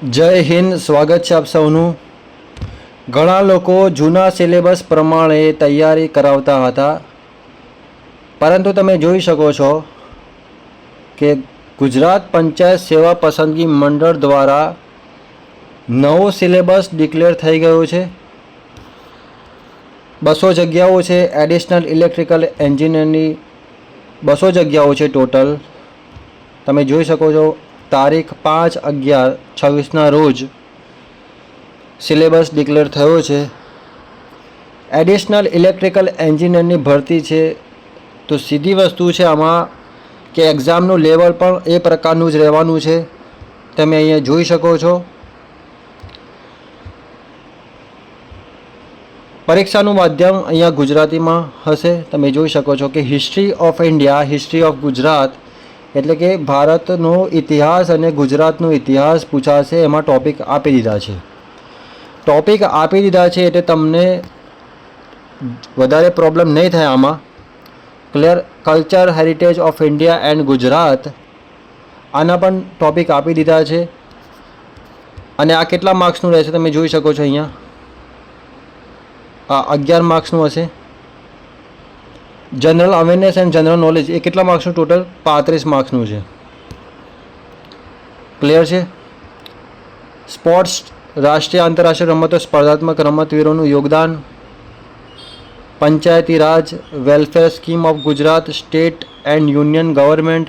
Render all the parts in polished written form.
જય હિન્દ. સ્વાગત છે આપ સૌનું. ઘણા લોકો જૂના સિલેબસ પ્રમાણે તૈયારી કરાવતા હતા, પરંતુ તમે જોઈ શકો છો કે ગુજરાત પંચાયત સેવા પસંદગી મંડળ દ્વારા નવો સિલેબસ ડિક્લેર થઈ ગયો છે. 200 જગ્યાઓ છે. એડિશનલ ઇલેક્ટ્રિકલ એન્જિનિયરની 200 જગ્યાઓ છે ટોટલ. તમે જોઈ શકો છો તારીખ 5/11/26ના રોજ સિલેબસ ડિક્લેર થયો છે. એડિશનલ ઇલેક્ટ્રિકલ એન્જિનિયરની ભરતી છે, તો સીધી વસ્તુ છે આમાં કે એક્ઝામનું લેવલ પણ એ પ્રકારનું જ રહેવાનું છે. તમે અહીંયા જોઈ શકો છો. પરીક્ષાનું માધ્યમ અહીંયા ગુજરાતીમાં હશે. તમે જોઈ શકો છો કે history of India, history of Gujarat, એટલે કે ભારતનો ઇતિહાસ અને ગુજરાતનો ઇતિહાસ પૂછાશે. એમાં ટૉપિક આપી દીધા છે. ટૉપિક આપી દીધા છે એટલે તમને વધારે પ્રોબ્લેમ નહીં થાય આમાં. Clear. Culture heritage of India and Gujarat, આના પણ ટૉપિક આપી દીધા છે. અને આ કેટલા માર્ક્સનું રહેશે તમે જોઈ શકો છો અહીંયા. આ 11 માર્ક્સનું હશે. General awareness and general knowledge એ કેટલા માર્ક્સનું? ટોટલ 35 માર્ક્સનું છે. ક્લિયર છે. સ્પોર્ટ્સ, રાષ્ટ્રીય આંતરરાષ્ટ્રીય રમતો, સ્પર્ધાત્મક રમતવીરોનું યોગદાન, Panchayati Raj, welfare scheme of Gujarat, state and union government,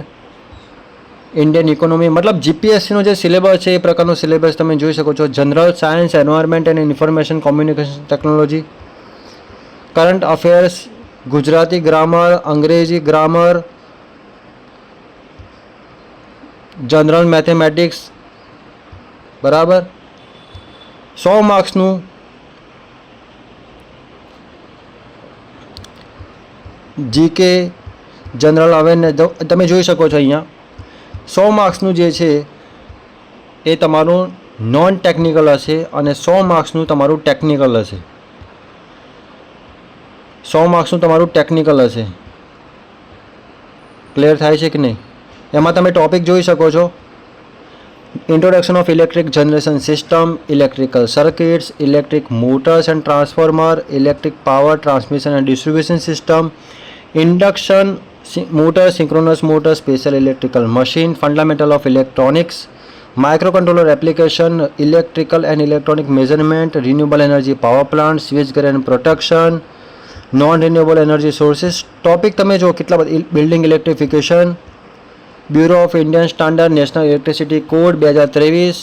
Indian economy, મતલબ જીપીએસસીનો જે સિલેબસ છે એ પ્રકારનો સિલેબસ તમે જોઈ શકો છો. General science, environment and information communication technology, current affairs, Gujarati grammar, અંગ્રેજી ગ્રામર, જનરલ મેથેમેટિક્સ, બરાબર. 100 માર્ક્સનું જીકે, જનરલ અવેરનેસ તમે જોઈ શકો છો અહીંયા. 100 માર્ક્સનું જે છે એ તમારું નોન ટેકનિકલ હશે અને 100 માર્ક્સનું તમારું ટેકનિકલ હશે. 100 માર્ક્સનું તમારું ટેકનિકલ હશે. ક્લિયર થાય છે કે નહીં? એમાં તમે ટૉપિક જોઈ શકો છો. Introduction of electric generation system, electrical circuits, electric motors and transformer, electric power transmission and distribution system, induction motor, synchronous motor, special electrical machine, fundamental of electronics, microcontroller application, electrical and electronic measurement, renewable energy power plant, switchgear and protection, non renewable energy sources. Topic તમે જો કેટલા બધા. Building electrification, bureau of Indian standard, national electricity code 2023,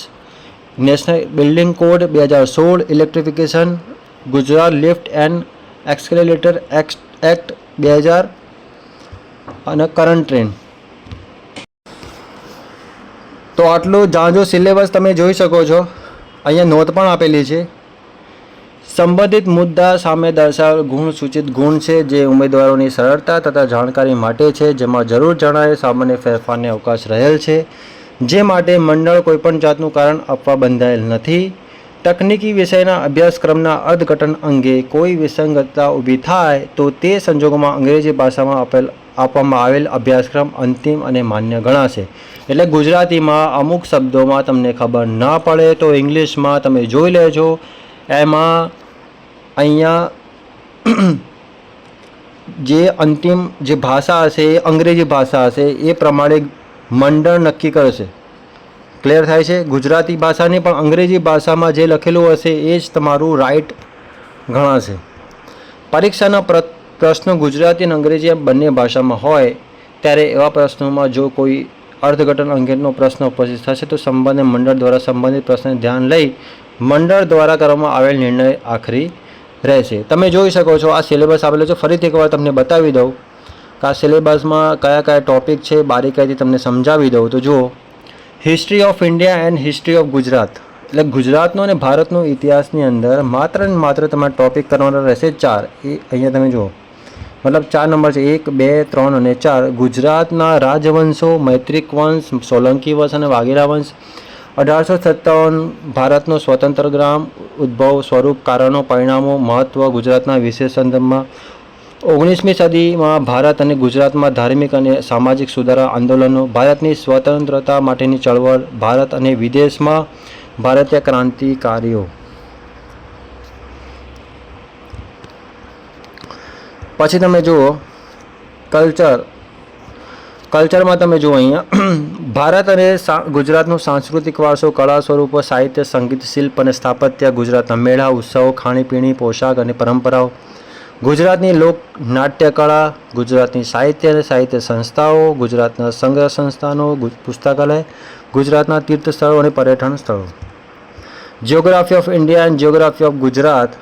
national building code 2016, electrification, Gujarat lift and escalator act 2000 અને current trend. તો આટલું જાજો syllabus તમે જોઈ શકો છો. અહીંયા નોંધ પણ આપેલી છે. સંબંધિત મુદ્દા સામે દર્શાવેલ ગુણ સૂચિત ગુણ છે જે ઉમેદવારોની સરળતા તથા જાણકારી માટે છે, જેમાં જરૂર જણાય સામાન્ય ફેરફારને અવકાશ રહેલ છે, જે માટે મંડળ કોઈપણ જાતનું કારણ આપવા બંધાયેલ નથી. તકનીકી વિષયના અભ્યાસક્રમના અર્થઘટન અંગે કોઈ વિસંગતતા ઊભી થાય તો તે સંજોગોમાં અંગ્રેજી ભાષામાં આપવામાં આવેલ અભ્યાસક્રમ અંતિમ અને માન્ય ગણાશે. એટલે ગુજરાતીમાં અમુક શબ્દોમાં તમને ખબર ના પડે તો ઇંગ્લિશમાં તમે જોઈ લેજો. એમાં અહીંયા જે અંતિમ જે ભાષા હશે એ અંગ્રેજી ભાષા હશે, એ પ્રમાણે મંડળ નક્કી કરશે. ક્લિયર થાય છે? ગુજરાતી ભાષાની પણ અંગ્રેજી ભાષામાં જે લખેલું હશે એ જ તમારું રાઈટ ગણાશે. પરીક્ષાના પ્રશ્નો ગુજરાતી અને અંગ્રેજી બંને ભાષામાં હોય ત્યારે એવા પ્રશ્નોમાં જો કોઈ અર્થઘટન અંગેનો પ્રશ્ન ઉપસ્થિત થશે તો સંબંધિત મંડળ દ્વારા સંબંધિત પ્રશ્નને ધ્યાન લઈ મંડળ દ્વારા કરવામાં આવેલ નિર્ણય આખરી રહેશે. તમે જોઈ શકો છો આ સિલેબસ આપેલો છે. ફરીથી એકવાર તમને બતાવી દઉં કે આ સિલેબસમાં કયા કયા ટૉપિક છે, બારીકાઈથી તમને સમજાવી દઉં. તો જુઓ, history of India and history of Gujarat, એટલે ગુજરાતનો અને ભારતનો ઇતિહાસની અંદર માત્ર ને માત્ર તમારે ટૉપિક કરવાના રહેશે 4. એ અહીંયા તમે જુઓ, મતલબ 4 નંબર છે, 1, 2, 3 અને 4. ગુજરાતના રાજવંશો, મૈત્રિક વંશ, સોલંકી વંશ અને વાઘેલા વંશ. 1857 ભારતનો સ્વતંત્રગ્રામ, ઉદ્ભવ, સ્વરૂપ, કારણો, પરિણામો, મહત્ત્વ, ગુજરાતના વિશેષ સંદર્ભમાં. 19મી સદીમાં ભારત અને ગુજરાતમાં ધાર્મિક અને સામાજિક સુધારા આંદોલનો, ભારતની સ્વતંત્રતા માટેની ચળવળ, ભારત અને વિદેશમાં ભારતીય ક્રાંતિકારીઓ. પછી તમે જુઓ કલ્ચરમાં તમે જુઓ અહીંયા ભારત અને ગુજરાતનો સાંસ્કૃતિક વારસો, કળા, સ્વરૂપો, સાહિત્ય, સંગીત, શિલ્પ અને સ્થાપત્ય, ગુજરાતના મેળા, ઉત્સવો, ખાણીપીણી, પોશાક અને પરંપરાઓ, ગુજરાતની લોક નાટ્ય કળા, ગુજરાતની સાહિત્ય અને સાહિત્ય સંસ્થાઓ, ગુજરાતના સંગ્રહ સંસ્થાનો, પુસ્તકાલય, ગુજરાતના તીર્થ સ્થળો અને પર્યટન સ્થળો. Geography of India and geography of Gujarat,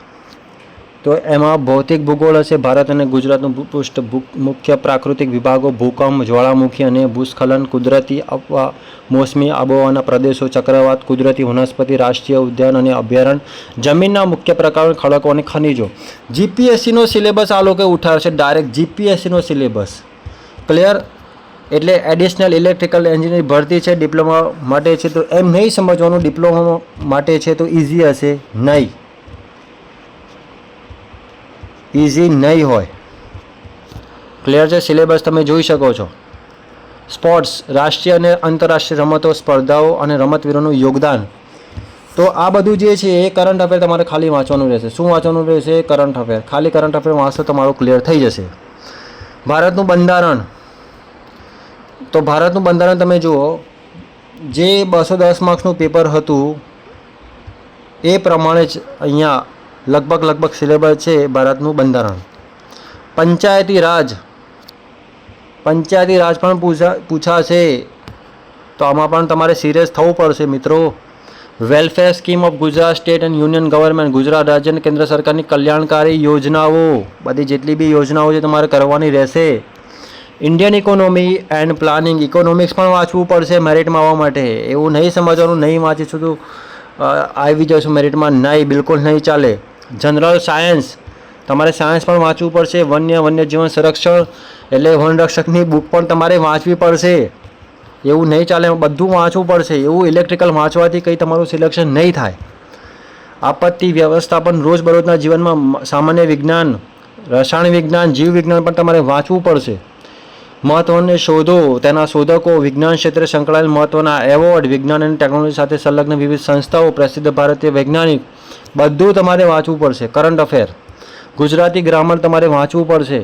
તો એમાં ભૌતિક ભૂગોળ હશે. ભારત અને ગુજરાતનું ભૂપૃષ્ઠ, મુખ્ય પ્રાકૃતિક વિભાગો, ભૂકંપ, જ્વાળામુખી અને ભૂસ્ખલન, કુદરતી મોસમી આબોહવાના પ્રદેશો, ચક્રવાત, કુદરતી વનસ્પતિ, રાષ્ટ્રીય ઉદ્યાન અને અભયારણ્ય, જમીનના મુખ્ય પ્રકારો, ખડકો અને ખનિજો. જીપીએસસીનો સિલેબસ આ લોકો ઉઠાવશે ડાયરેક્ટ, જીપીએસસીનો સિલેબસ. ક્લિયર? એટલે એડિશનલ ઇલેક્ટ્રિકલ એન્જિનિયરિંગ ભરતી છે, ડિપ્લોમા માટે છે. તો એમ નહીં સમજવાનું ડિપ્લોમા માટે છે તો ઇઝી હશે, નહીં, ઇઝી નહીં હોય. ક્લિયર છે? સિલેબસ તમે જોઈ શકો છો. સ્પોર્ટ્સ, રાષ્ટ્રીય અને આંતરરાષ્ટ્રીય રમતો, સ્પર્ધાઓ અને રમતવીરોનું યોગદાન. તો આ બધું જે છે એ કરંટ અફેર તમારે ખાલી વાંચવાનું રહેશે. શું વાંચવાનું રહેશે? Current affair. ખાલી કરંટ અફેર વાંચો તમારું ક્લિયર થઈ જશે. ભારતનું બંધારણ, તો ભારતનું બંધારણ તમે જુઓ, જે 210 માર્ક્સનું પેપર હતું એ પ્રમાણે જ અહીંયા લગભગ સિલેબસ છે ભારતનું બંધારણ. પંચાયતી રાજ પણ પૂછાશે, તો આમાં પણ તમારે સિરિયસ થવું પડશે મિત્રો. Welfare scheme of Gujarat state and union government, Gujarat રાજ્ય અને કેન્દ્ર સરકારની કલ્યાણકારી યોજનાઓ, બધી જેટલી બી યોજનાઓ છે તમારે કરવાની રહેશે. Indian economy and planning, economics પણ વાંચવું પડશે મેરિટમાં આવવા માટે. એવું નહીં સમજવાનું નહીં વાંચીશું તો આવી જશું મેરિટમાં, નહીં, બિલકુલ નહીં ચાલે. જનરલ સાયન્સ, તમારે સાયન્સ પણ વાંચવું પડશે. વન્યજીવન સંરક્ષણ એટલે વનરક્ષકની બુક પણ તમારે વાંચવી પડશે. એવું નહીં ચાલે, બધું વાંચવું પડશે. એવું ઇલેક્ટ્રિકલ વાંચવાથી કંઈ તમારું સિલેક્શન નહીં થાય. આપત્તિ વ્યવસ્થાપન, રોજબરોજના જીવનમાં સામાન્ય વિજ્ઞાન, રસાયણ વિજ્ઞાન, જીવ વિજ્ઞાન પણ તમારે વાંચવું પડશે. મહત્વની શોધો, તેના શોધકો, વિજ્ઞાન ક્ષેત્રે સંકળાયેલ મહત્વના એવોર્ડ, વિજ્ઞાન અને ટેકનોલોજી સાથે સંલગ્ન વિવિધ સંસ્થાઓ, પ્રસિદ્ધ ભારતીય વૈજ્ઞાનિક, બધું તમારે વાંચવું પડશે. કરંટ અફેર, ગુજરાતી ગ્રામર તમારે વાંચવું પડશે.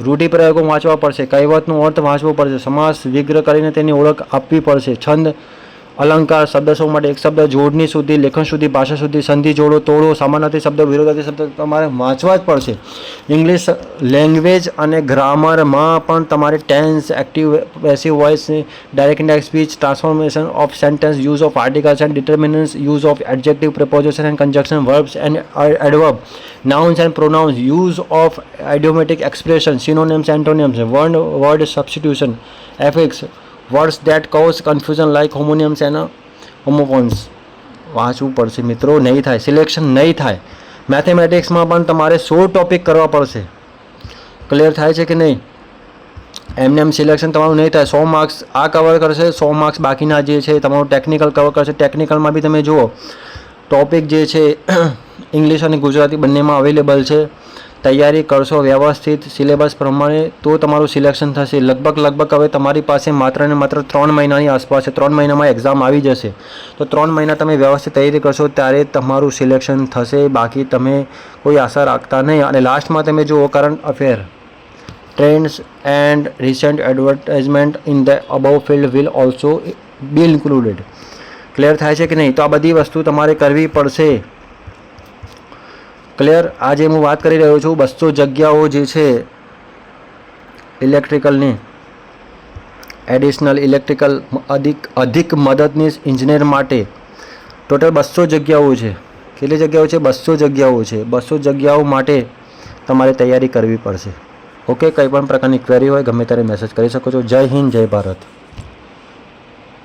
રૂઢિપ્રયોગો વાંચવા પડશે. કહેવતનો અર્થ વાંચવો પડશે. સમાસ વિગ્રહ કરીને તેની ઓળખ આપવી પડશે. છંદ, અલંકાર, શબ્દો માટે એક શબ્દ, જોડણી સુધી, લેખન સુધી, ભાષા સુધી, સંધિ, જોડો, તોડો, સમાનાર્થી શબ્દ, વિરોધાર્થી શબ્દ તમારે વાંચવા જ પડશે. ઇંગ્લિશ લેંગ્વેજ અને ગ્રામરમાં પણ તમારે tense, active passive voice, direct indirect speech, transformation of sentence, use of articles and determiners, use of adjective, preposition and conjunction, verbs and adverb, nouns and pronouns, use of idiomatic expression, synonyms, antonyms, word substitution, affix, words that cause confusion like homonyms and homophones. વાંચવું પડશે મિત્રો, નહીં થાય selection, નહીં થાય. મેથેમેટિક્સમાં પણ તમારે 100 topic કરવા પડશે. ક્લિયર થાય છે કે નહીં? એમ સિલેક્શન તમારું નહીં થાય. 100 માર્ક્સ આ કવર કરશે, 100 માર્ક્સ બાકીના જે છે તમારું ટેકનિકલ કવર કરશે. ટેકનિકલમાં બી તમે જુઓ ટોપિક જે છે ઇંગ્લિશ અને ગુજરાતી બંનેમાં અવેલેબલ છે. તૈયારી કરશો વ્યવસ્થિત સિલેબસ પ્રમાણે તો તમારું સિલેક્શન થશે. લગભગ હવે તમારી પાસે માત્ર ને માત્ર 3 મહિનાની આસપાસ છે. 3 મહિનામાં એક્ઝામ આવી જશે. તો 3 મહિના તમે વ્યવસ્થિત તૈયારી કરશો ત્યારે તમારું સિલેક્શન થશે. બાકી તમે કોઈ આશા રાખતા નહીં. અને લાસ્ટમાં તમે જુઓ current affair, trends and recent advertisement in the above field will also B included. Clear થાય છે કે નહીં? તો આ બધી વસ્તુ તમારે કરવી પડશે. ક્લિયર? આજે હું વાત કરી રહ્યો છું 200 જગ્યાઓ જે છે ઇલેક્ટ્રિકલની, એડિશનલ ઇલેક્ટ્રિકલ અધિક મદદનીશ એન્જિનિયર માટે ટોટલ 200 જગ્યાઓ છે. કેટલી જગ્યાઓ છે? 200 જગ્યાઓ છે. 200 જગ્યાઓ માટે તમારે તૈયારી કરવી પડશે. ઓકે, કંઈ પણ પ્રકારની ક્વેરી હોય ગમે ત્યારે મેસેજ કરી શકો છો. જય હિન્દ, જય ભારત.